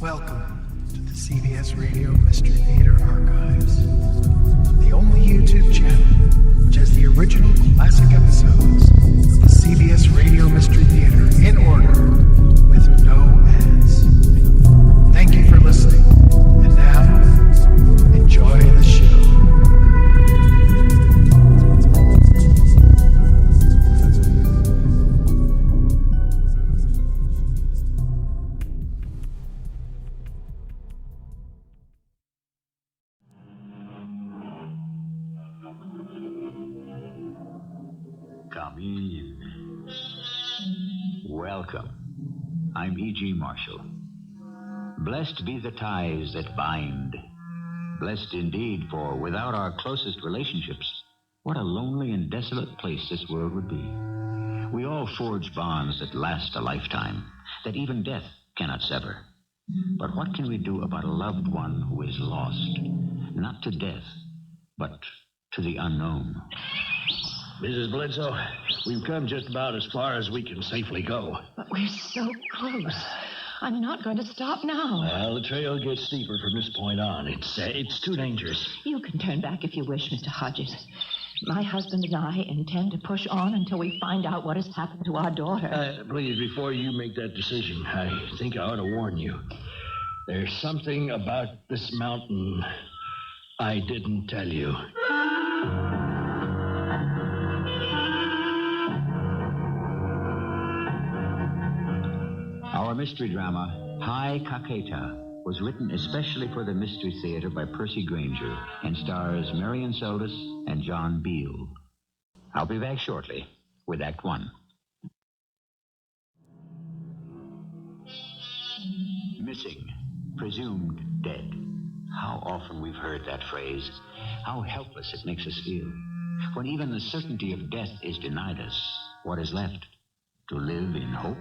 Welcome to the CBS Radio Mystery Theater Archives, the only YouTube channel which has the original classic episodes of the CBS Radio Mystery Theater in order with no ads. Thank you for listening, and now, enjoy the show. Come in. Welcome. I'm E.G. Marshall. Blessed be the ties that bind. Blessed indeed, for without our closest relationships, what a lonely and desolate place this world would be. We all forge bonds that last a lifetime, that even death cannot sever. But what can we do about a loved one who is lost? Not to death, but to the unknown. Mrs. Bledsoe, we've come just about as far as we can safely go. But we're so close. I'm not going to stop now. Well, the trail gets steeper from this point on. It's too dangerous. You can turn back if you wish, Mr. Hodges. My husband and I intend to push on until we find out what has happened to our daughter. Please, before you make that decision, I think I ought to warn you. There's something about this mountain I didn't tell you. Our mystery drama, CAQUETA, was written especially for the Mystery Theater by Percy Grainger and stars Marian, Seldes, and John Beal. I'll be back shortly with Act One. Missing, presumed dead. How often we've heard that phrase. How helpless it makes us feel. When even the certainty of death is denied us, what is left? To live in hope?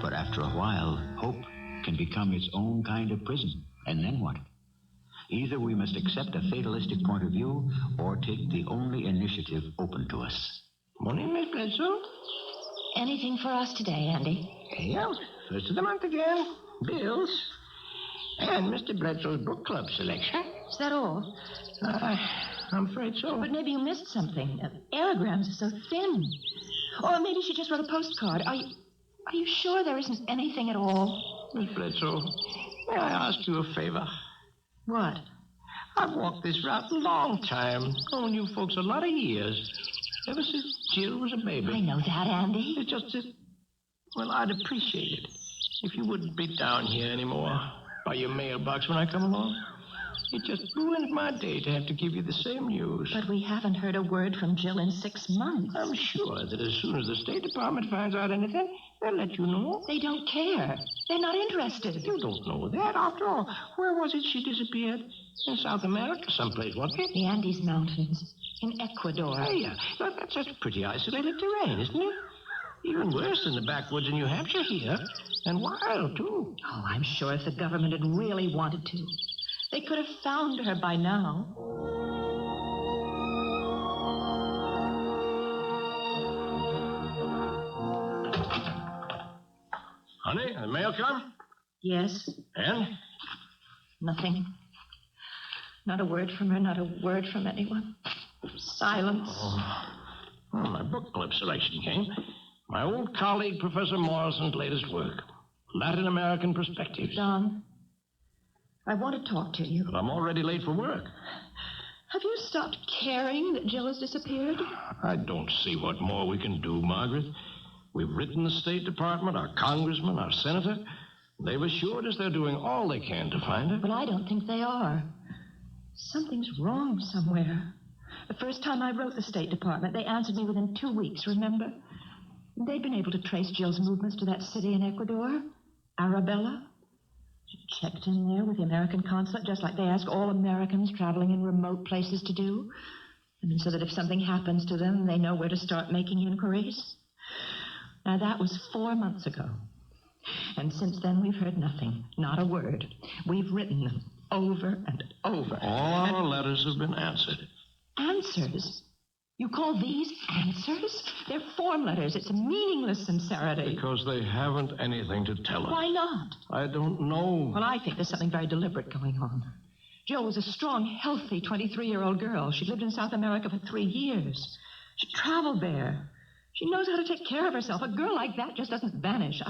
But after a while, hope can become its own kind of prison. And then what? Either we must accept a fatalistic point of view or take the only initiative open to us. Morning, Miss Bledsoe. Anything for us today, Andy? Yeah, first of the month again. Bills. And Mr. Bledsoe's book club selection. Is that all? I'm afraid so. But maybe you missed something. Aerograms are so thin. Or maybe she just wrote a postcard. Are you sure there isn't anything at all? Miss Bledsoe, may I ask you a favor? What? I've walked this route a long time, known you folks a lot of years. Ever since Jill was a baby. I know that, Andy. It's just that, well, I'd appreciate it if you wouldn't be down here anymore by your mailbox when I come along. It just ruins my day to have to give you the same news. But we haven't heard a word from Jill in 6 months. I'm sure that as soon as the State Department finds out anything, they'll let you know. They don't care. They're not interested. You don't know that. After all, where was it she disappeared? In South America someplace, wasn't it? The Andes Mountains. In Ecuador. Oh, yeah. That's just pretty isolated terrain, isn't it? Even worse than the backwoods in New Hampshire here. And wild, too. Oh, I'm sure if the government had really wanted to, they could have found her by now. Honey, the mail come? Yes. And? Nothing. Not a word from her, not a word from anyone. Silence. Well, my book club selection came. My old colleague, Professor Morrison's latest work, Latin American Perspectives. Don, I want to talk to you. But I'm already late for work. Have you stopped caring that Jill has disappeared? I don't see what more we can do, Margaret. We've written the State Department, our congressman, our senator. They've assured us they're doing all they can to find her. But I don't think they are. Something's wrong somewhere. The first time I wrote the State Department, they answered me within 2 weeks, remember? They'd been able to trace Jill's movements to that city in Ecuador, Arabella. She checked in there with the American consulate, just like they ask all Americans traveling in remote places to do. I mean, so that if something happens to them, they know where to start making inquiries. Now, that was 4 months ago. And since then, we've heard nothing, not a word. We've written them over and over. All our letters have been answered. Answers? You call these answers? They're form letters. It's a meaningless sincerity. Because they haven't anything to tell us. Why not? I don't know. Well, I think there's something very deliberate going on. Jill was a strong, healthy 23-year-old girl. She lived in South America for 3 years. She traveled there. She knows how to take care of herself. A girl like that just doesn't vanish.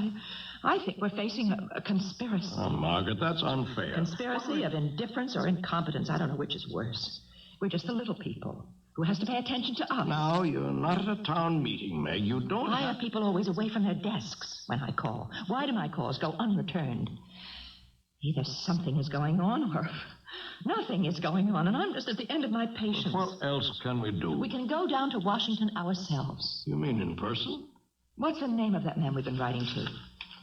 I think we're facing a conspiracy. Oh, Margaret, that's unfair. Conspiracy of indifference or incompetence. I don't know which is worse. We're just the little people. Who has to pay attention to us? Now, you're not at a town meeting, Meg. You don't Why are people always away from their desks when I call? Why do my calls go unreturned? Either something is going on or nothing is going on, and I'm just at the end of my patience. What else can we do? We can go down to Washington ourselves. You mean in person? What's the name of that man we've been writing to?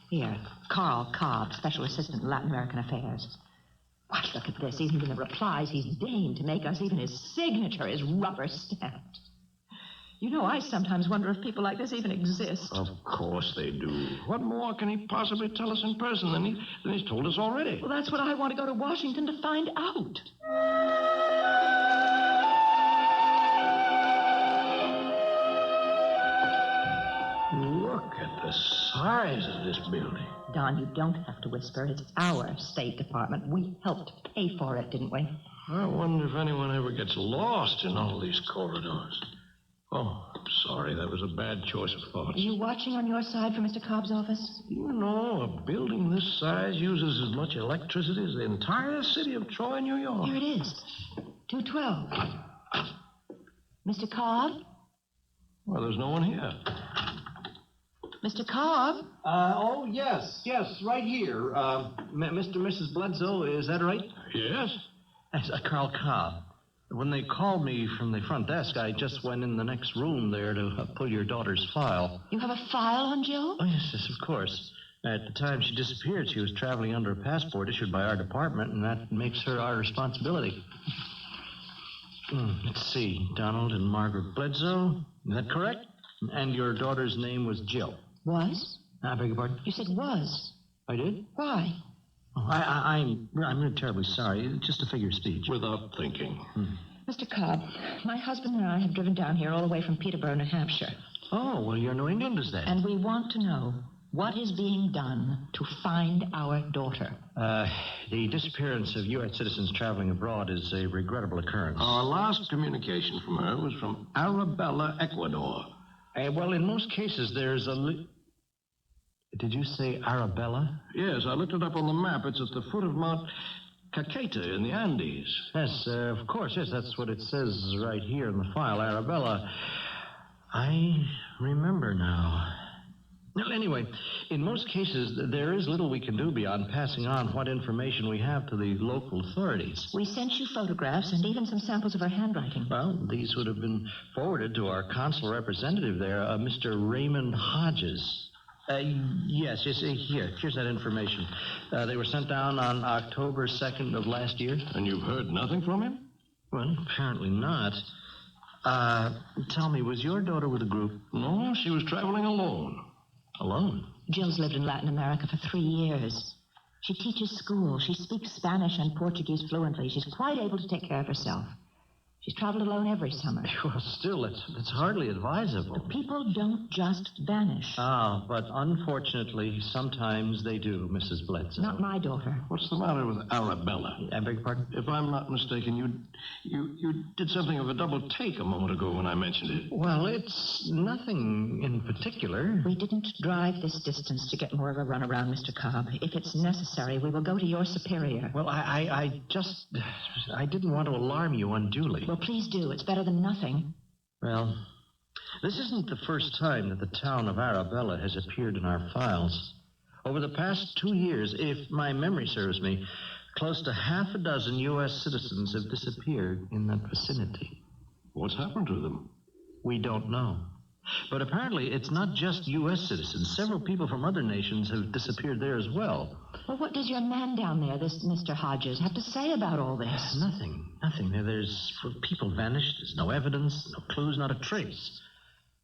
Here, Carl Cobb, Special Assistant in Latin American Affairs. Why, look at this. Even in the replies he's deigned to make us, even his signature is rubber stamped. You know, I sometimes wonder if people like this even exist. Of course they do. What more can he possibly tell us in person than he's told us already? Well, that's what I want to go to Washington to find out. Look at the size of this building. Don, you don't have to whisper. It's our State Department. We helped pay for it, didn't we? I wonder if anyone ever gets lost in all these corridors. Oh, I'm sorry. That was a bad choice of thoughts. Are you watching on your side for Mr. Cobb's office? You know, a building this size uses as much electricity as the entire city of Troy, New York. Here it is. 212. Mr. Cobb? Well, there's no one here. Mr. Cobb? Yes, right here. Mr. and Mrs. Bledsoe, is that right? Yes? That's Carl Cobb. When they called me from the front desk, I just went in the next room there to pull your daughter's file. You have a file on Jill? Oh, yes, of course. At the time she disappeared, she was traveling under a passport issued by our department, and that makes her our responsibility. Let's see. Donald and Margaret Bledsoe. Is that correct? And your daughter's name was Jill. Was? I beg your pardon? You said was. I did? Why? Oh, I'm really terribly sorry. Just a figure of speech. Without thinking. Mr. Cobb, my husband and I have driven down here all the way from Peterborough, New Hampshire. Oh, well, you're New Englanders then. And we want to know what is being done to find our daughter. The disappearance of U.S. citizens traveling abroad is a regrettable occurrence. Our last communication from her was from Arabella, Ecuador. Well, in most cases, there's Did you say Arabella? Yes, I looked it up on the map. It's at the foot of Mount CAQUETA in the Andes. Yes, of course, yes, that's what it says right here in the file, Arabella. I remember now. Well, anyway, in most cases, there is little we can do beyond passing on what information we have to the local authorities. We sent you photographs and even some samples of her handwriting. Well, these would have been forwarded to our consular representative there, Mr. Raymond Hodges. Yes, here's that information. They were sent down on October 2nd of last year. And you've heard nothing from him? Well, apparently not. Tell me, was your daughter with a group? No, she was traveling alone. Alone? Jill's lived in Latin America for 3 years. She teaches school. She speaks Spanish and Portuguese fluently. She's quite able to take care of herself. She's traveled alone every summer. Well, still, it's hardly advisable. People don't just vanish. Ah, but unfortunately, sometimes they do, Mrs. Bledsoe. Not my daughter. What's the matter with Arabella? I beg your pardon? If I'm not mistaken, you did something of a double take a moment ago when I mentioned it. Well, it's nothing in particular. We didn't drive this distance to get more of a runaround, Mr. Cobb. If it's necessary, we will go to your superior. Well, I didn't want to alarm you unduly. Well, please do. It's better than nothing. Well, this isn't the first time that the town of Arabella has appeared in our files. Over the past 2 years, if my memory serves me, close to half a dozen U.S. citizens have disappeared in that vicinity. What's happened to them? We don't know. But apparently it's not just U.S. citizens. Several people from other nations have disappeared there as well. Well, what does your man down there, this Mr. Hodges, have to say about all this? Nothing. There's people vanished. There's no evidence, no clues, not a trace.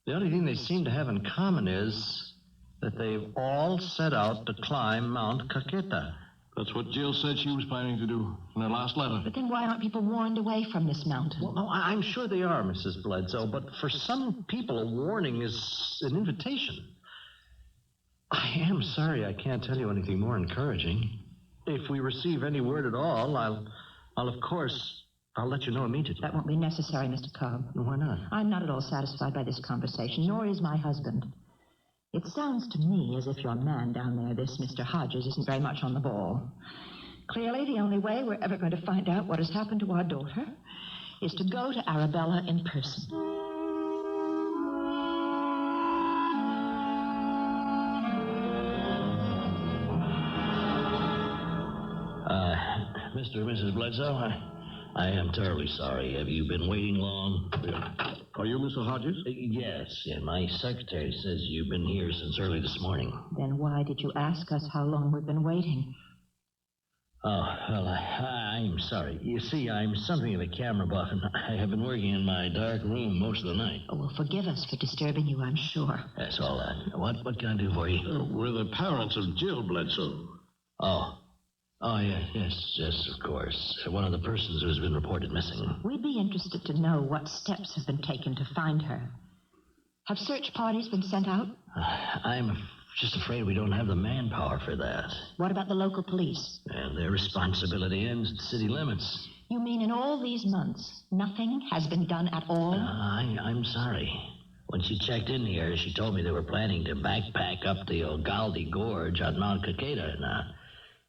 The only thing they seem to have in common is that they've all set out to climb Mount CAQUETA. That's what Jill said she was planning to do in her last letter. But then why aren't people warned away from this mountain? Well, no, I'm sure they are, Mrs. Bledsoe, but for some people, a warning is an invitation. I am sorry I can't tell you anything more encouraging. If we receive any word at all, I'll of course, I'll let you know immediately. That won't be necessary, Mr. Cobb. Why not? I'm not at all satisfied by this conversation, nor is my husband. It sounds to me as if your man down there, this Mr. Hodges, isn't very much on the ball. Clearly, the only way we're ever going to find out what has happened to our daughter is to go to Arabella in person. Mr. and Mrs. Bledsoe, I am terribly sorry. Have you been waiting long? Are you Mr. Hodges? Yes, and my secretary says you've been here since early this morning. Then why did you ask us how long we've been waiting? Oh, well, I'm sorry. You see, I'm something of a camera buff, and I have been working in my dark room most of the night. Oh, well, forgive us for disturbing you, I'm sure. That's all right. What can I do for you? We're the parents of Jill Bledsoe. Oh, yes, of course. One of the persons who has been reported missing. We'd be interested to know what steps have been taken to find her. Have search parties been sent out? I'm just afraid we don't have the manpower for that. What about the local police? And their responsibility ends at city limits. You mean in all these months, nothing has been done at all? I'm sorry. When she checked in here, she told me they were planning to backpack up the Ugalde Gorge on Mount CAQUETA. Now,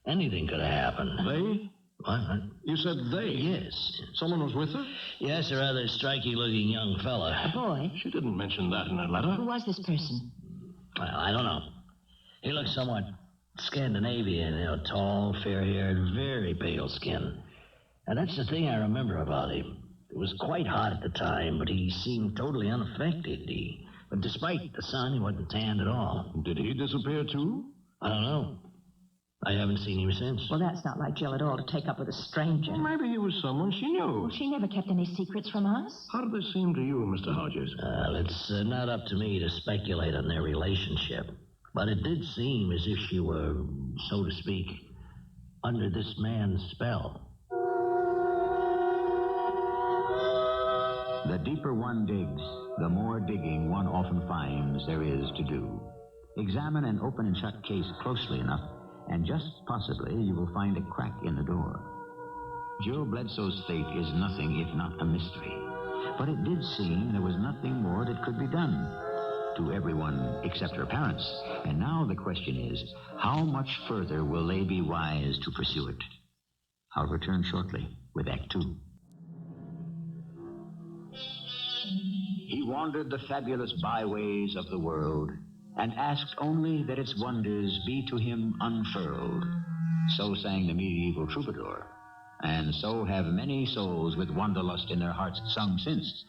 anything could have happened. They? What? You said they? Yes. Someone was with her? Yes, a rather striky-looking young fella. A boy? She didn't mention that in her letter. Who was this person? Well, I don't know. He looked somewhat Scandinavian, tall, fair-haired, very pale skin. And that's the thing I remember about him. It was quite hot at the time, but he seemed totally unaffected. But despite the sun, he wasn't tanned at all. Did he disappear, too? I don't know. I haven't seen him since. Well, that's not like Jill at all to take up with a stranger. Well, maybe he was someone she knew. Well, she never kept any secrets from us. How did this seem to you, Mr. Hodges? It's not up to me to speculate on their relationship. But it did seem as if she were, so to speak, under this man's spell. The deeper one digs, the more digging one often finds there is to do. Examine an open and shut case closely enough, and just possibly you will find a crack in the door. Jill Bledsoe's fate is nothing if not a mystery. But it did seem there was nothing more that could be done. To everyone except her parents. And now the question is, how much further will they be wise to pursue it? I'll return shortly with Act 2. He wandered the fabulous byways of the world and asked only that its wonders be to him unfurled. So sang the medieval troubadour. And so have many souls with wanderlust in their hearts sung since.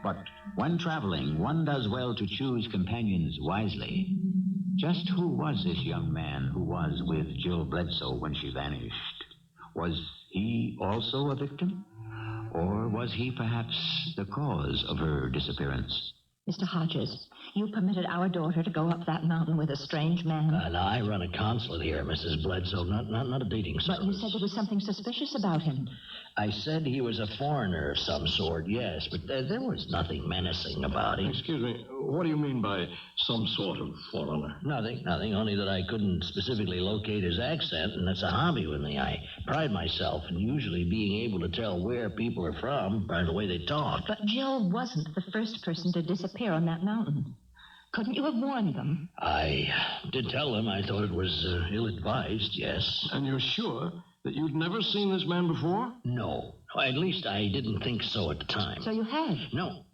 But when traveling, one does well to choose companions wisely. Just who was this young man who was with Jill Bledsoe when she vanished? Was he also a victim? Or was he perhaps the cause of her disappearance? Mr. Hodges, you permitted our daughter to go up that mountain with a strange man. Now, I run a consulate here, Mrs. Bledsoe, not a dating service. But you said there was something suspicious about him. I said he was a foreigner of some sort, yes, but there was nothing menacing about him. Excuse me, what do you mean by some sort of foreigner? Nothing, only that I couldn't specifically locate his accent, and that's a hobby with me. I pride myself in usually being able to tell where people are from by the way they talk. But Jill wasn't the first person to disappear on that mountain. Couldn't you have warned them? I did tell them I thought it was ill-advised, yes. And you're sure that you'd never seen this man before? No. At least I didn't think so at the time. So you had? No.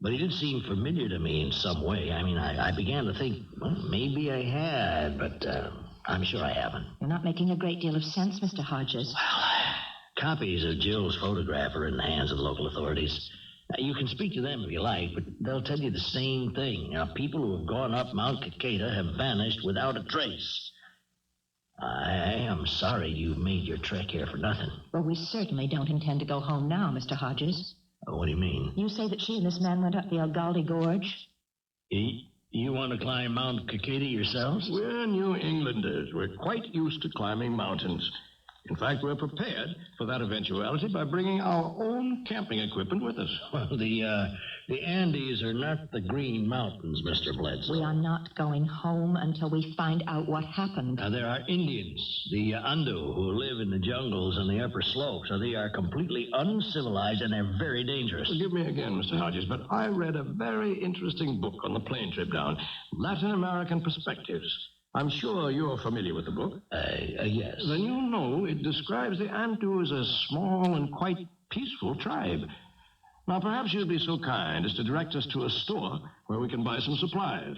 But he did seem familiar to me in some way. I mean, I began to think, well, maybe I had, but I'm sure I haven't. You're not making a great deal of sense, Mr. Hodges. Well, copies of Jill's photograph are in the hands of the local authorities. Now, you can speak to them if you like, but they'll tell you the same thing. Now, people who have gone up Mount CAQUETA have vanished without a trace. I am sorry you made your trek here for nothing. Well, we certainly don't intend to go home now, Mr. Hodges. What do you mean? You say that she and this man went up the Ugalde Gorge? You want to climb Mount CAQUETA yourselves? We're New Englanders. We're quite used to climbing mountains. In fact, we're prepared for that eventuality by bringing our own camping equipment with us. Well, the Andes are not the Green Mountains, Mr. Bledsoe. We are not going home until we find out what happened. Now, there are Indians, the Andu, who live in the jungles and the upper slopes. So they are completely uncivilized and they're very dangerous. Forgive me again, Mr. Hodges, but I read a very interesting book on the plane trip down, Latin American Perspectives. I'm sure you're familiar with the book. Yes. Then you know it describes the Antu as a small and quite peaceful tribe. Now, perhaps you'd be so kind as to direct us to a store where we can buy some supplies.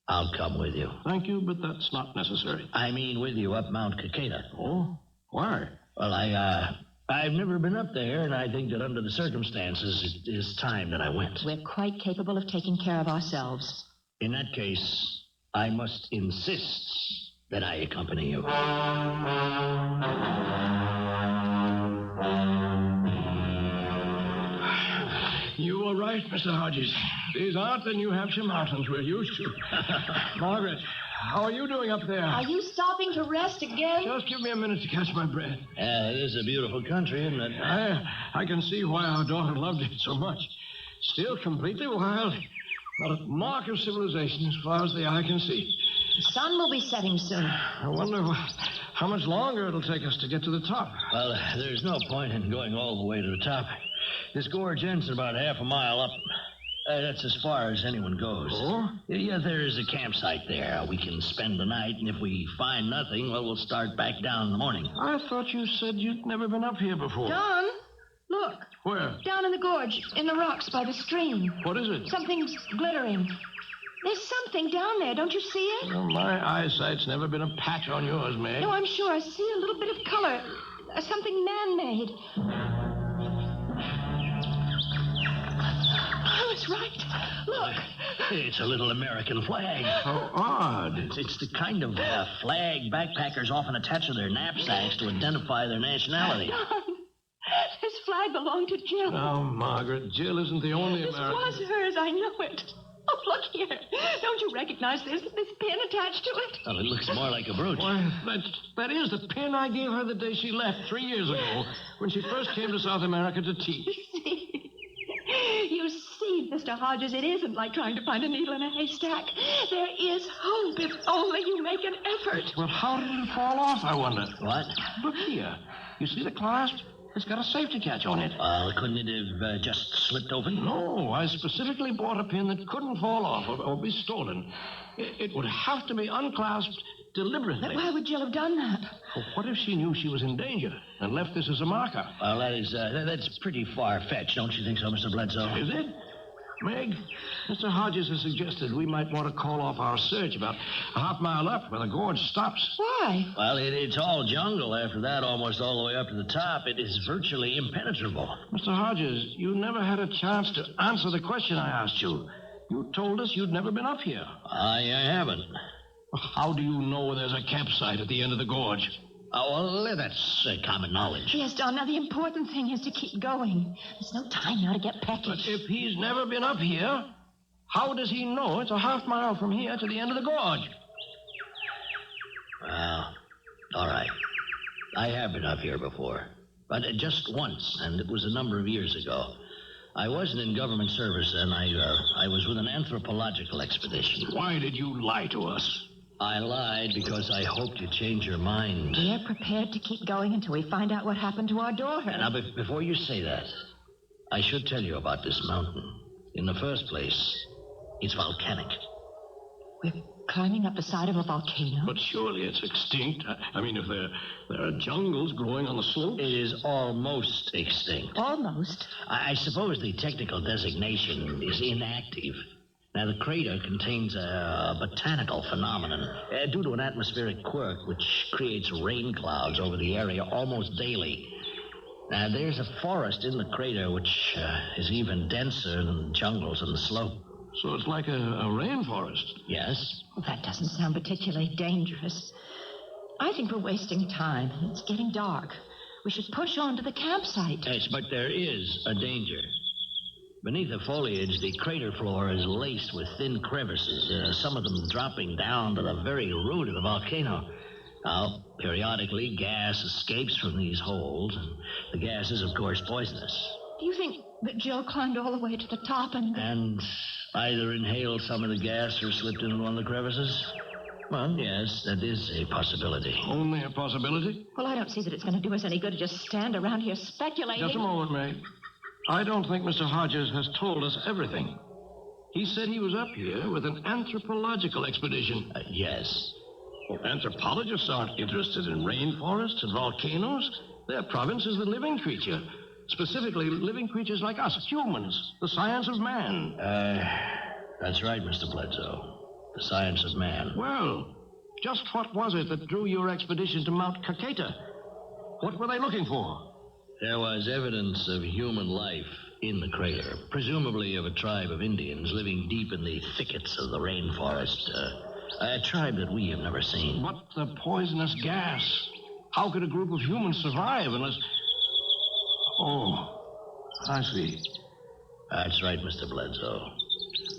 I'll come with you. Thank you, but that's not necessary. I mean with you up Mount CAQUETA. Oh? Why? Well, I've never been up there, and I think that under the circumstances, it is time that I went. We're quite capable of taking care of ourselves. In that case, I must insist that I accompany you. You were right, Mr. Hodges. These aren't the New Hampshire mountains we're used to. Margaret, how are you doing up there? Are you stopping to rest again? Just give me a minute to catch my breath. It is a beautiful country, isn't it? I can see why our daughter loved it so much. Still completely wild. Not a mark of civilization as far as the eye can see. The sun will be setting soon. I wonder how much longer it'll take us to get to the top. Well, there's no point in going all the way to the top. This gorge ends about half a mile up. That's as far as anyone goes. Oh? Yeah, there is a campsite there. We can spend the night, and if we find nothing, well, we'll start back down in the morning. I thought you said you'd never been up here before. Don, look. Where? Down in the gorge, in the rocks by the stream. What is it? Something's glittering. There's something down there. Don't you see it? Well, my eyesight's never been a patch on yours, Meg. No, I'm sure. I see a little bit of color. Something man-made. I was right. Look. It's a little American flag. How odd. It's the kind of flag backpackers often attach to their knapsacks to identify their nationality. Don, this flag belonged to Jill. Now, Margaret, Jill isn't the only This American. was hers. I know it. Oh, look here. Don't you recognize this pin attached to it? Well, it looks more like a brooch. Why, that is the pin I gave her the day she left 3 years ago when she first came to South America to teach. You see, Mr. Hodges, it isn't like trying to find a needle in a haystack. There is hope if only you make an effort. Well, how did it fall off, I wonder? What? Look here. You see the clasp? It's got a safety catch on it. Couldn't it have just slipped open? No, I specifically bought a pin that couldn't fall off or be stolen. It would have to be unclasped deliberately. But why would Jill have done that? Well, what if she knew she was in danger and left this as a marker? Well, that's pretty far-fetched, don't you think so, Mr. Bledsoe? Is it? Meg, Mr. Hodges has suggested we might want to call off our search about a half mile up where the gorge stops. Why? Well, it's all jungle after that, almost all the way up to the top. It is virtually impenetrable. Mr. Hodges, you never had a chance to answer the question I asked you. You told us you'd never been up here. I haven't. How do you know there's a campsite at the end of the gorge? Oh, well, that's common knowledge. Yes, Don. Now, the important thing is to keep going. There's no time now to get But peckish. if he's never been up here, how does he know it's a half mile from here to the end of the gorge? Well, all right. I have been up here before, but just once, and it was a number of years ago. I wasn't in government service then. I was with an anthropological expedition. Why did you lie to us? I lied because I hoped you'd change your mind. We're prepared to keep going until we find out what happened to our daughter. Now, before you say that, I should tell you about this mountain. In the first place, it's volcanic. We're climbing up the side of a volcano. But surely it's extinct. I mean, if there are jungles growing on the slopes. It is almost extinct. Almost. I suppose the technical designation is inactive. Now, the crater contains a botanical phenomenon due to an atmospheric quirk which creates rain clouds over the area almost daily. Now, there's a forest in the crater which is even denser than the jungles on the slope. So it's like a rainforest. Yes? Well, that doesn't sound particularly dangerous. I think we're wasting time. It's getting dark. We should push on to the campsite. Yes, but there is a danger. Beneath the foliage, the crater floor is laced with thin crevices, some of them dropping down to the very root of the volcano. Now, periodically, gas escapes from these holes, and the gas is, of course, poisonous. Do you think that Jill climbed all the way to the top And either inhaled some of the gas or slipped into one of the crevices? Well, yes, that is a possibility. Only a possibility? Well, I don't see that it's going to do us any good to just stand around here speculating. Just a moment, May. I don't think Mr. Hodges has told us everything. He said he was up here with an anthropological expedition. Yes. Well, anthropologists aren't interested in rainforests and volcanoes. Their province is the living creature. Specifically, living creatures like us, humans. The science of man. That's right, Mr. Bledsoe. The science of man. Well, just what was it that drew your expedition to Mount CAQUETA? What were they looking for? There was evidence of human life in the crater, presumably of a tribe of Indians living deep in the thickets of the rainforest. A tribe that we have never seen. But the poisonous gas. How could a group of humans survive unless... Oh, I see. That's right, Mr. Bledsoe.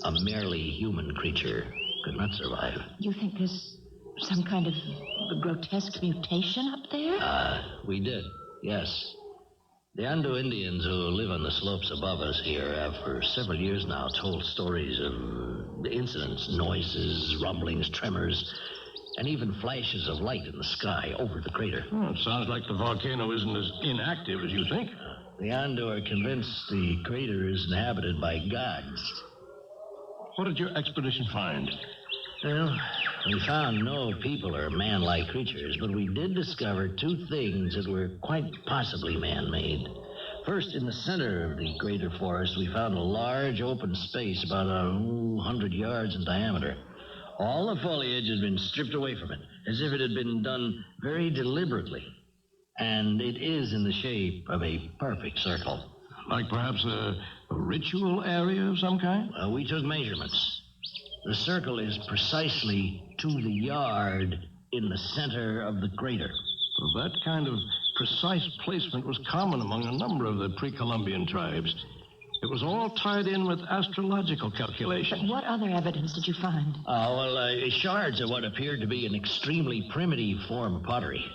A merely human creature could not survive. You think there's some kind of grotesque mutation up there? We did, yes. The Ando Indians who live on the slopes above us here have for several years now told stories of incidents, noises, rumblings, tremors, and even flashes of light in the sky over the crater. Well, it sounds like the volcano isn't as inactive as you think. The Ando are convinced the crater is inhabited by gods. What did your expedition find? Well, we found no people or man-like creatures, but we did discover two things that were quite possibly man-made. First, in the center of the greater forest, we found a large open space about 100 yards in diameter. All the foliage had been stripped away from it, as if it had been done very deliberately. And it is in the shape of a perfect circle. Like perhaps a ritual area of some kind? We took measurements. The circle is precisely to the yard in the center of the crater. Well, that kind of precise placement was common among a number of the pre-Columbian tribes. It was all tied in with astrological calculations. But what other evidence did you find? Shards of what appeared to be an extremely primitive form of pottery.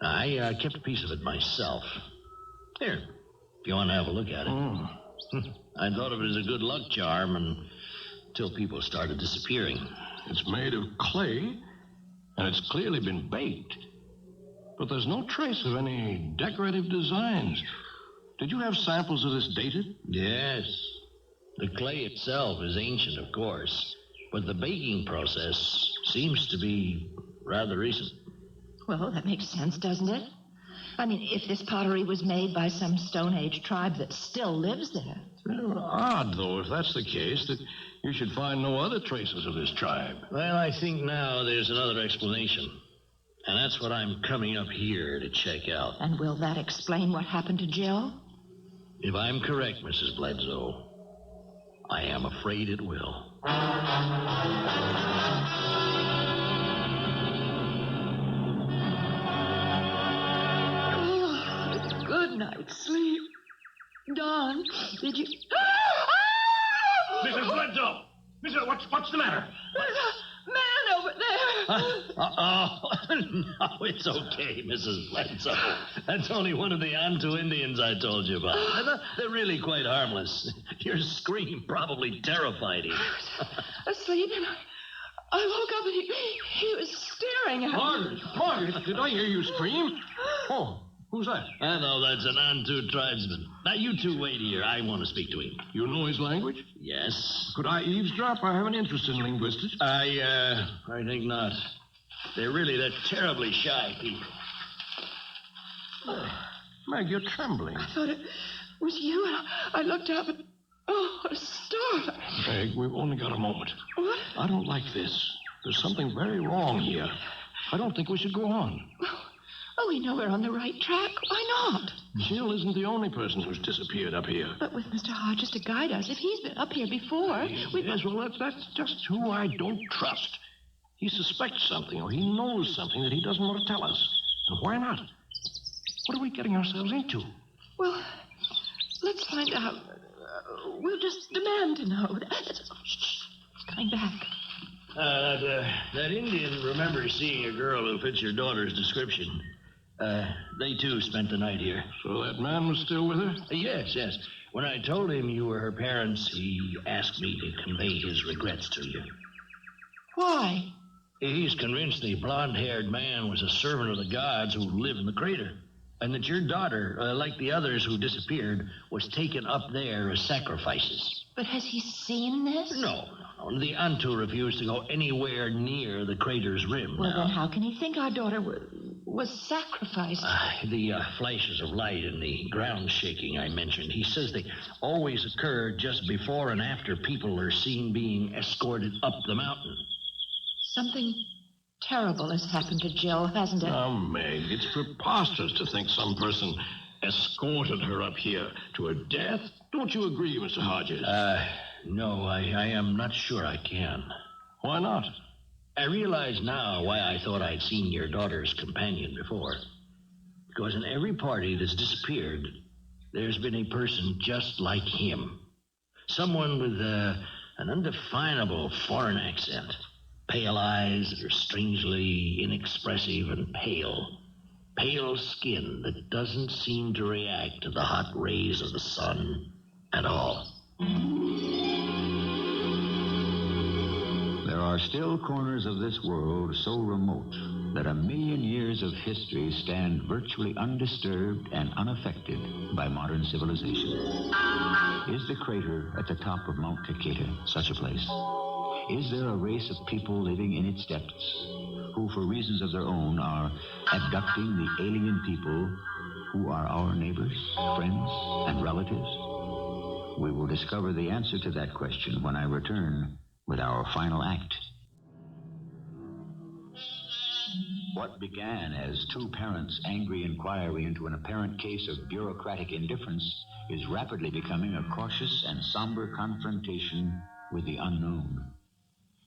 I kept a piece of it myself. Here, if you want to have a look at it. I thought of it as a good luck charm until people started disappearing. It's made of clay, and it's clearly been baked. But there's no trace of any decorative designs. Did you have samples of this dated? Yes. The clay itself is ancient, of course, but the baking process seems to be rather recent. Well, that makes sense, doesn't it? I mean, if this pottery was made by some Stone Age tribe that still lives there. Well, odd, though, if that's the case, that you should find no other traces of this tribe. Well, I think now there's another explanation. And that's what I'm coming up here to check out. And will that explain what happened to Jill? If I'm correct, Mrs. Bledsoe, I am afraid it will. Good night's sleep. Dawn, did you... Mrs. Bledsoe! What's the matter? There's a man over there. No, it's okay, Mrs. Bledsoe. That's only one of the Antu Indians I told you about. They're really quite harmless. Your scream probably terrified him. I was asleep, and I woke up, and he was staring at me. Margaret, did I hear you scream? Oh, who's that? I know, that's an Antu tribesman. Now, you two wait here. I want to speak to him. You know his language? Yes. Could I eavesdrop? I have an interest in linguistics. I think not. They're terribly shy people. Meg, you're trembling. I thought it was you, and I looked up, and what a start. Meg, we've only got a moment. What? I don't like this. There's something very wrong here. I don't think we should go on. Oh, we know we're on the right track. Why not? Jill isn't the only person who's disappeared up here. But with Mr. Hodges to guide us, if he's been up here before, we... Yes, well, that's just who I don't trust. He suspects something, or he knows something that he doesn't want to tell us. And why not? What are we getting ourselves into? Well, let's find out. We'll just demand to know. It's coming back. That Indian remembers seeing a girl who fits your daughter's description. They, too, spent the night here. So that man was still with her? Yes. When I told him you were her parents, he asked me to convey his regrets to you. Why? He's convinced the blonde-haired man was a servant of the gods who live in the crater, and that your daughter, like the others who disappeared, was taken up there as sacrifices. But has he seen this? No. The Antu refused to go anywhere near the crater's rim. Well, then how can he think our daughter was sacrificed? The flashes of light and the ground shaking I mentioned, he says they always occur just before and after people are seen being escorted up the mountain. Something terrible has happened to Jill, hasn't it? Now, Meg, it's preposterous to think some person escorted her up here to her death. Don't you agree, Mr. Hodges? No, I am not sure I can. Why not? I realize now why I thought I'd seen your daughter's companion before. Because in every party that's disappeared, there's been a person just like him. Someone with an undefinable foreign accent. Pale eyes that are strangely inexpressive and pale. Pale skin that doesn't seem to react to the hot rays of the sun at all. There are still corners of this world so remote that 1,000,000 years of history stand virtually undisturbed and unaffected by modern civilization. Is the crater at the top of Mount CAQUETA such a place? Is there a race of people living in its depths who, for reasons of their own, are abducting the alien people who are our neighbors, friends, and relatives? We will discover the answer to that question when I return with our final act. What began as two parents' angry inquiry into an apparent case of bureaucratic indifference is rapidly becoming a cautious and somber confrontation with the unknown.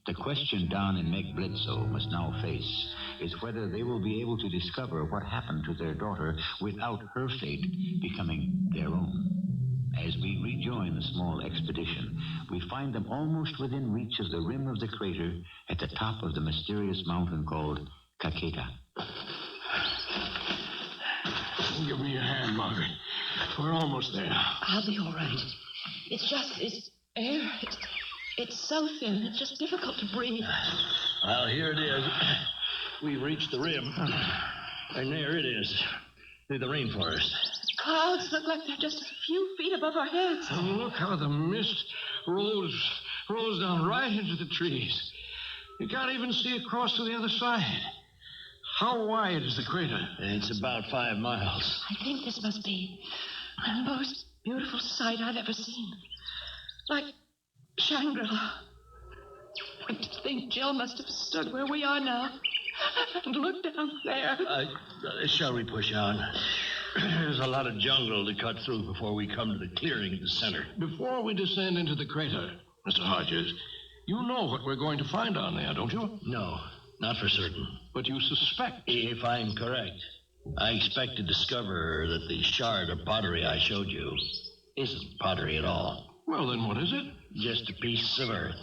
The question Don and Meg Bledsoe must now face is whether they will be able to discover what happened to their daughter without her fate becoming their own. As we rejoin the small expedition, we find them almost within reach of the rim of the crater at the top of the mysterious mountain called CAQUETA. Give me your hand, Margaret. We're almost there. I'll be all right. It's just this air. It's so thin. It's just difficult to breathe. Well, here it is. We've reached the rim. And there it is, through the rainforest. Clouds look like they're just a few feet above our heads. Oh, look how the mist rolls down right into the trees. You can't even see across to the other side. How wide is the crater? It's about 5 miles. I think this must be the most beautiful sight I've ever seen. Like Shangri-La. And to think Jill must have stood where we are now and looked down there. Shall we push on? There's a lot of jungle to cut through before we come to the clearing at the center. Before we descend into the crater, Mr. Hodges, you know what we're going to find down there, don't you? No, not for certain. But you suspect. If I'm correct, I expect to discover that the shard of pottery I showed you isn't pottery at all. Well, then what is it? Just a piece of earth.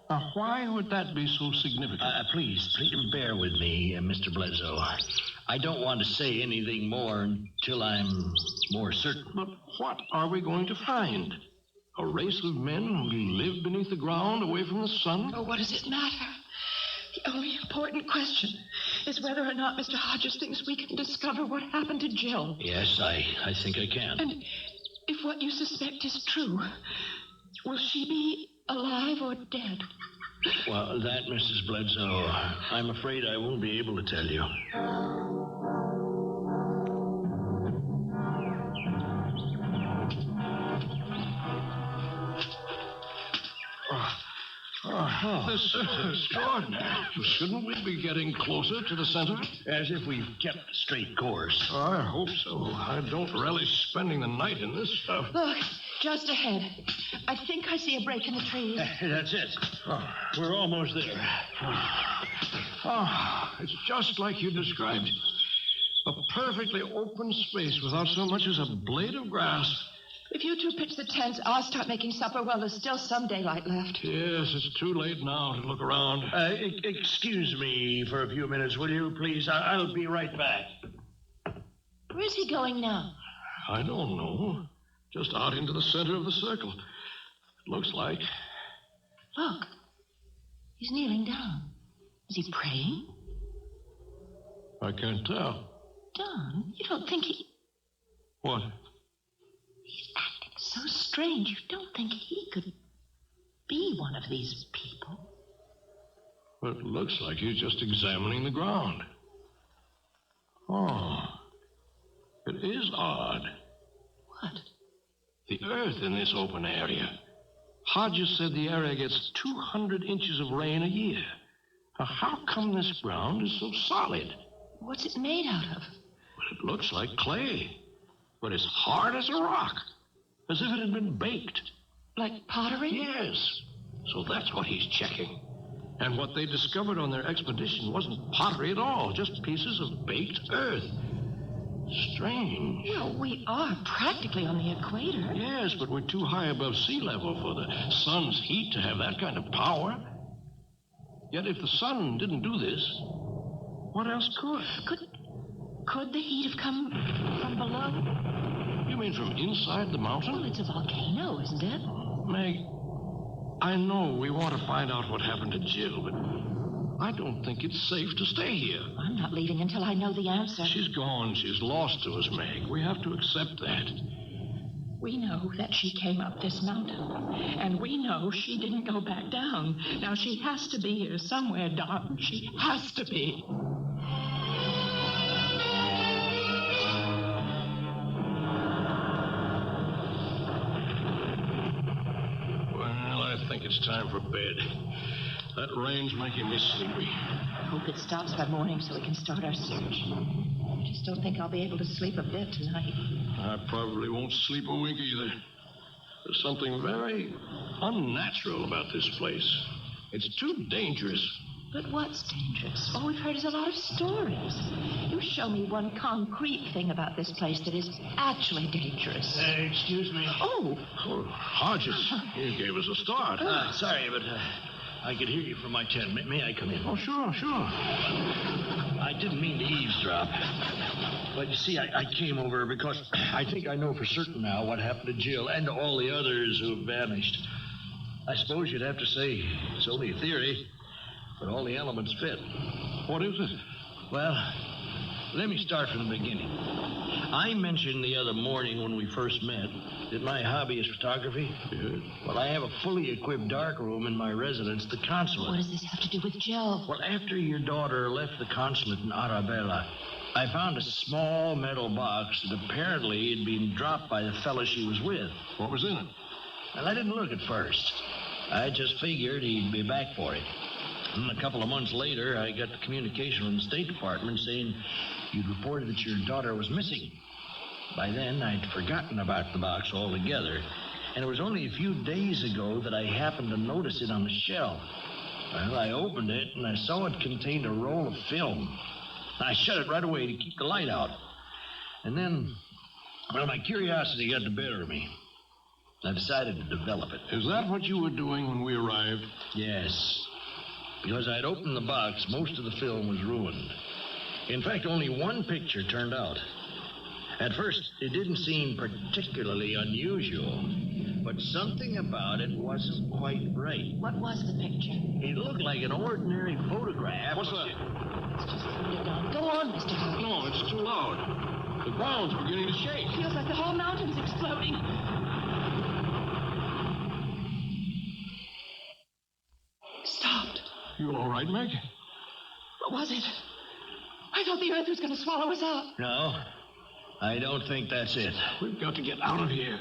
Now, why would that be so significant? Please bear with me, Mr. Bledsoe. I don't want to say anything more until I'm more certain. But what are we going to find? A race of men who live beneath the ground away from the sun? Oh, what does it matter? The only important question is whether or not Mr. Hodges thinks we can discover what happened to Jill. Yes, I think I can. And if what you suspect is true, will she be alive or dead? Well, that, Mrs. Bledsoe, I'm afraid I won't be able to tell you. This is extraordinary. Shouldn't we be getting closer to the center? As if we've kept a straight course. I hope so. I don't relish spending the night in this stuff. Look, just ahead. I think I see a break in the trees. That's it. We're almost there. It's just like you described. A perfectly open space without so much as a blade of grass. If you two pitch the tents, I'll start making supper while there's still some daylight left. Yes, it's too late now to look around. Excuse me for a few minutes, will you, please? I'll be right back. Where's he going now? I don't know. Just out into the center of the circle. It looks like. Look. He's kneeling down. Is he praying? I can't tell. Don, you don't think he... What? He's acting so strange. You don't think he could be one of these people? Well, it looks like he's just examining the ground. Oh. It is odd. What? The earth in this open area. Hodges said the area gets 200 inches of rain a year. Now, how come this ground is so solid? What's it made out of? Well, it looks like clay, but it's hard as a rock, as if it had been baked. Like pottery? Yes. So that's what he's checking. And what they discovered on their expedition wasn't pottery at all, just pieces of baked earth. Strange. Well, we are practically on the equator. Yes, but we're too high above sea level for the sun's heat to have that kind of power. Yet if the sun didn't do this, what else could? Could the heat have come from below? You mean from inside the mountain? Well, it's a volcano, isn't it? Meg, I know we want to find out what happened to Jill, but I don't think it's safe to stay here. I'm not leaving until I know the answer. She's gone. She's lost to us, Meg. We have to accept that. We know that she came up this mountain, and we know she didn't go back down. Now, she has to be here somewhere, Don. She has to be. Well, I think it's time for bed. That rain's making me sleepy. I hope it stops by morning so we can start our search. I just don't think I'll be able to sleep a bit tonight. I probably won't sleep a wink either. There's something very unnatural about this place. It's too dangerous. But what's dangerous? All we've heard is a lot of stories. You show me one concrete thing about this place that is actually dangerous. Excuse me. Oh, Hodges, you gave us a start. Sorry, but I could hear you from my tent. May I come in? Oh, sure. I didn't mean to eavesdrop. But you see, I came over because I think I know for certain now what happened to Jill and to all the others who have vanished. I suppose you'd have to say it's only a theory, but all the elements fit. What is it? Well, let me start from the beginning. I mentioned the other morning when we first met that my hobby is photography. Yes. Well, I have a fully equipped darkroom in my residence, the consulate. what does this have to do with Jill? Well, after your daughter left the consulate in Arabella, I found a small metal box that apparently had been dropped by the fellow she was with. What was in it? Well, I didn't look at first. I just figured he'd be back for it. And a couple of months later, I got the communication from the State Department saying you'd reported that your daughter was missing. By then, I'd forgotten about the box altogether, and it was only a few days ago that I happened to notice it on the shelf. Well, I opened it, and I saw it contained a roll of film. I shut it right away to keep the light out. And then, well, my curiosity got the better of me. I decided to develop it. Is that what you were doing when we arrived? Yes. Because I'd opened the box, most of the film was ruined. In fact, only one picture turned out. At first, it didn't seem particularly unusual, but something about it wasn't quite right. What was the picture? It looked like an ordinary photograph. What's that? Let's just put it down. Go on, Mr. Hammond. No, it's too loud. The ground's beginning to shake. It feels like the whole mountain's exploding. Stopped. You all right, Meg? What was it? I thought the earth was going to swallow us up. No, I don't think that's it. We've got to get out of here.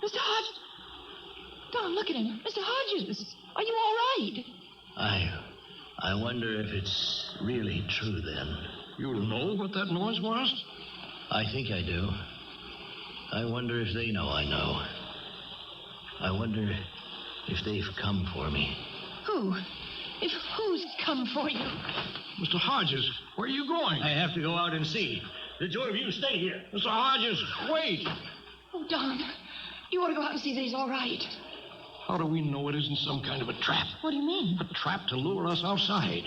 Mr. Hodges. Don, look at him. Mr. Hodges. Are you all right? I wonder if it's really true then. You know what that noise was? I think I do. I wonder if they know I know. I wonder if they've come for me. Who? If who's come for you? Mr. Hodges, where are you going? I have to go out and see. The two of you stay here. Mr. Hodges, wait. Oh, Don. You ought to go out and see that he's all right. How do we know it isn't some kind of a trap? What do you mean? A trap to lure us outside.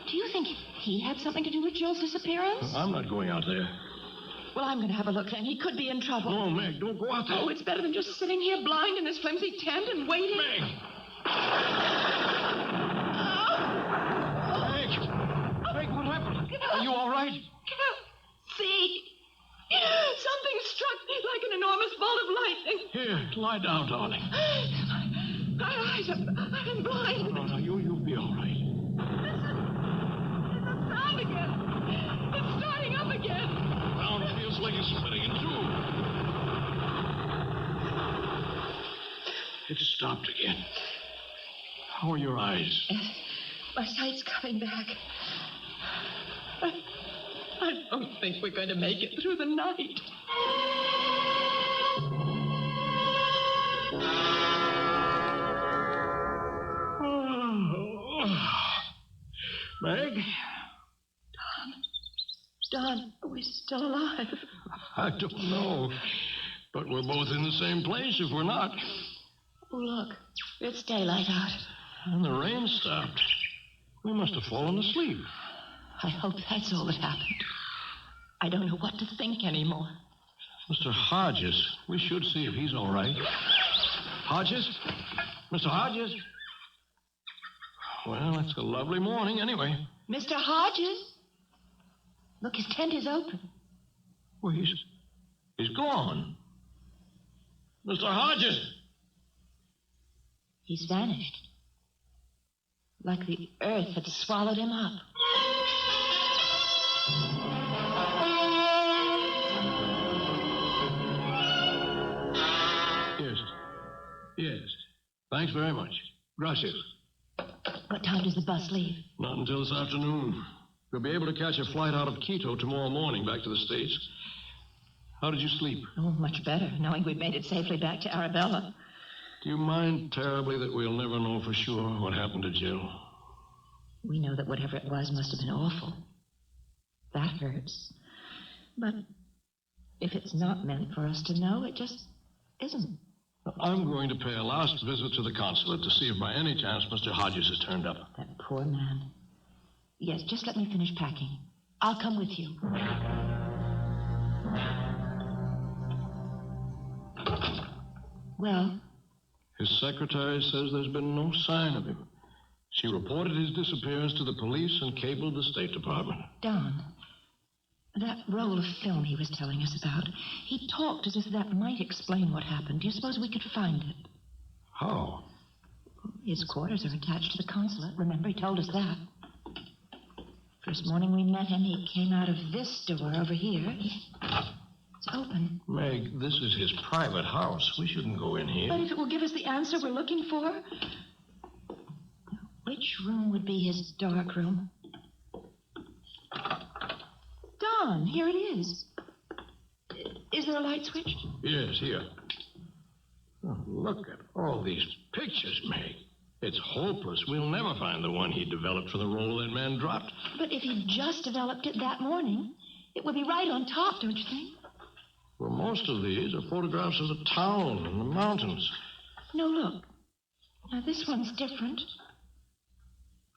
Do you think he had something to do with Jill's disappearance? I'm not going out there. Well, I'm going to have a look then. He could be in trouble. No, Meg, don't go out there. Oh, it's better than just sitting here blind in this flimsy tent and waiting. Meg! Meg, what happened? Are you all right? See? Something struck me like an enormous bolt of lightning. Here, lie down, darling. My eyes are blind. No, you'll be all right. Listen, there's a sound again. It's starting up again. The ground feels like it's splitting in two. It stopped again. How are your eyes? My sight's coming back. I don't think we're going to make it through the night. Meg? Don, are we still alive? I don't know. But we're both in the same place if we're not. Oh, look. It's daylight out. And the rain stopped. We must have fallen asleep. I hope that's all that happened. I don't know what to think anymore. Mr. Hodges. We should see if he's all right. Hodges? Mr. Hodges? Well, it's a lovely morning anyway. Mr. Hodges? Look, his tent is open. Well, he's gone. Mr. Hodges! He's vanished. Like the earth had swallowed him up. Yes. Thanks very much. Gracias. What time does the bus leave? Not until this afternoon. We'll be able to catch a flight out of Quito tomorrow morning back to the States. How did you sleep? Oh, much better, knowing we'd made it safely back to Arabella. Do you mind terribly that we'll never know for sure what happened to Jill? We know that whatever it was must have been awful. That hurts. But if it's not meant for us to know, it just isn't. I'm going to pay a last visit to the consulate to see if by any chance Mr. Hodges has turned up. That poor man. Yes, just let me finish packing. I'll come with you. Well? His secretary says there's been no sign of him. She reported his disappearance to the police and cabled the State Department. Don, that roll of film he was telling us about, he talked as if that might explain what happened. Do you suppose we could find it? How? His quarters are attached to the consulate. Remember, he told us that. First morning we met him, he came out of this door over here. It's open. Meg, this is his private house. We shouldn't go in here. But if it will give us the answer we're looking for... Which room would be his dark room? Don, here it is. Is there a light switch? Yes, here. Oh, look at all these pictures, Meg. It's hopeless. We'll never find the one he developed for the role that man dropped. But if he just developed it that morning, it would be right on top, don't you think? Well, most of these are photographs of the town and the mountains. No, look. Now, this one's different.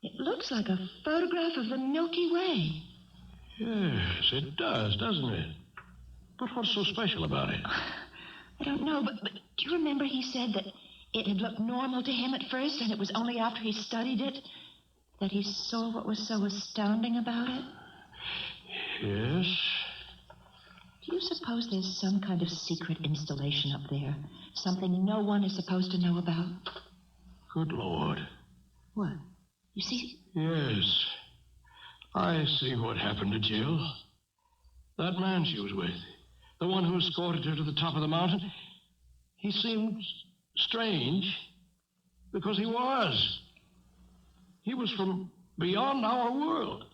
It looks like a photograph of the Milky Way. Yes, it does, doesn't it? But what's so special about it? I don't know, but do you remember he said that it had looked normal to him at first, and it was only after he studied it that he saw what was so astounding about it? Yes. Do you suppose there's some kind of secret installation up there? Something no one is supposed to know about? Good Lord. What? You see? Yes. I see what happened to Jill. That man she was with, the one who escorted her to the top of the mountain, he seemed strange because he was. He was from beyond our world.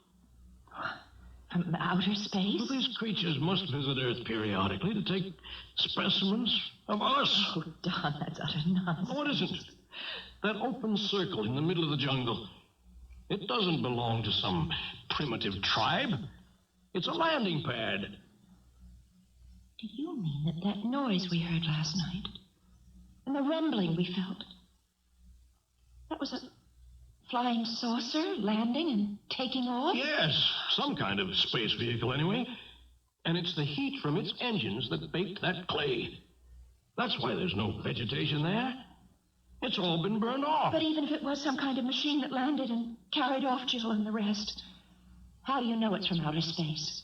From outer space? Well, these creatures must visit Earth periodically to take specimens of us. Oh, Don, that's utter nonsense. No, it isn't. That open circle in the middle of the jungle, it doesn't belong to some primitive tribe. It's a landing pad. Do you mean that noise we heard last night? And the rumbling we felt. That was a flying saucer landing and taking off? Yes, some kind of space vehicle anyway. And it's the heat from its engines that baked that clay. That's why there's no vegetation there. It's all been burned off. But even if it was some kind of machine that landed and carried off Jill and the rest, how do you know it's from outer space?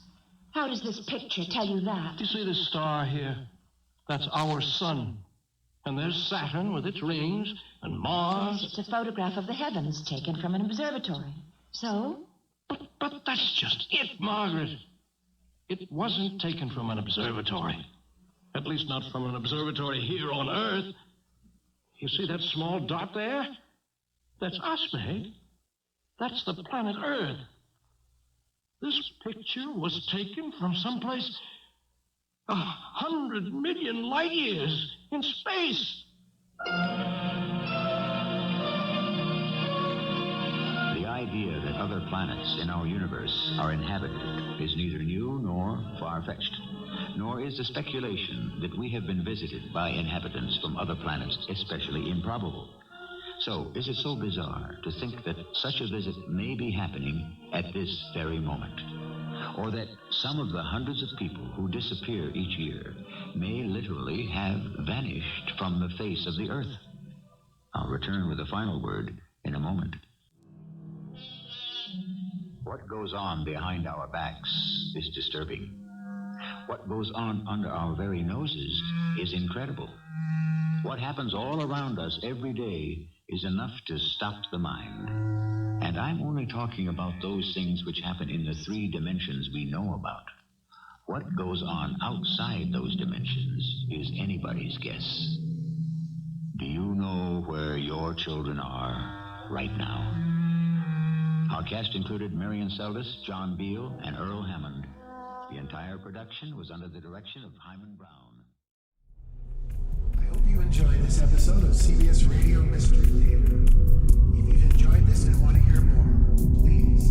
How does this picture tell you that? You see this star here? That's our sun. And there's Saturn with its rings, and Mars. Yes, it's a photograph of the heavens taken from an observatory. So? But that's just it, Margaret. It wasn't taken from an observatory. At least not from an observatory here on Earth. You see that small dot there? That's us, Meg. That's the planet Earth. This picture was taken from someplace 100 million light years in space. The idea that other planets in our universe are inhabited is neither new nor far-fetched, nor is the speculation that we have been visited by inhabitants from other planets especially improbable. So, is it so bizarre to think that such a visit may be happening at this very moment? Or that some of the hundreds of people who disappear each year may literally have vanished from the face of the Earth? I'll return with a final word in a moment. What goes on behind our backs is disturbing. What goes on under our very noses is incredible. What happens all around us every day is enough to stop the mind. And I'm only talking about those things which happen in the 3 dimensions we know about. What goes on outside those dimensions is anybody's guess. Do you know where your children are right now? Our cast included Marian, Seldes, John Beal, and Earl Hammond. The entire production was under the direction of Hammond. I hope you enjoyed this episode of CBS Radio Mystery Theater. If you've enjoyed this and want to hear more, please